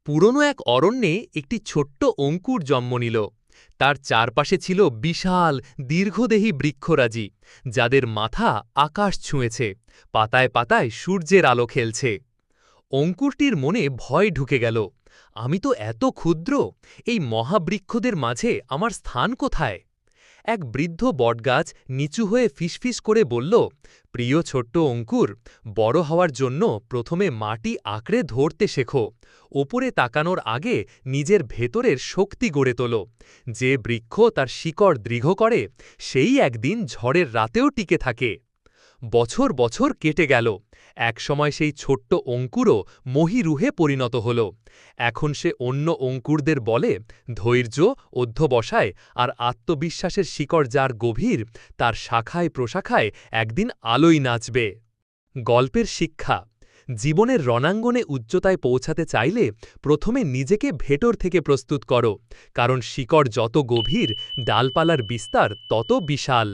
পুরনো এক অরণ্যে একটি ছোট্ট অঙ্কুর জন্ম নিল। তার চারপাশে ছিল বিশাল দীর্ঘদেহী বৃক্ষরাজি, যাদের মাথা আকাশ ছুঁয়েছে, পাতায় পাতায় সূর্যের আলো খেলছে। অঙ্কুরটির মনে ভয় ঢুকে গেল। আমি তো এত ক্ষুদ্র, এই মহাবৃক্ষদের মাঝে আমার স্থান কোথায়? এক বৃদ্ধ বটগাছ নিচু হয়ে ফিসফিস করে বলল, প্রিয় ছোট্ট অঙ্কুর, বড় হওয়ার জন্য প্রথমে মাটি আঁকড়ে ধরতে শেখো। ওপরে তাকানোর আগে নিজের ভেতরের শক্তি গড়ে তোলো। যে বৃক্ষ তার শিকড় দৃঢ় করে, সেই একদিন ঝড়ের রাতেও টিকে থাকে। বছর বছর কেটে গেল। একসময় সেই ছোট্ট অঙ্কুরও মহীরুহে পরিণত হল। এখন সে অন্য অঙ্কুরদের বলে, ধৈর্য, অধ্যবসায় আর আত্মবিশ্বাসের শিকড় যার গভীর, তার শাখায় প্রশাখায় একদিন আলোয় নাচবে। গল্পের শিক্ষা: জীবনের রণাঙ্গনে উচ্চতায় পৌঁছাতে চাইলে প্রথমে নিজেকে ভেতর থেকে প্রস্তুত করো, কারণ শিকড় যত গভীর, ডালপালার বিস্তার তত বিশাল।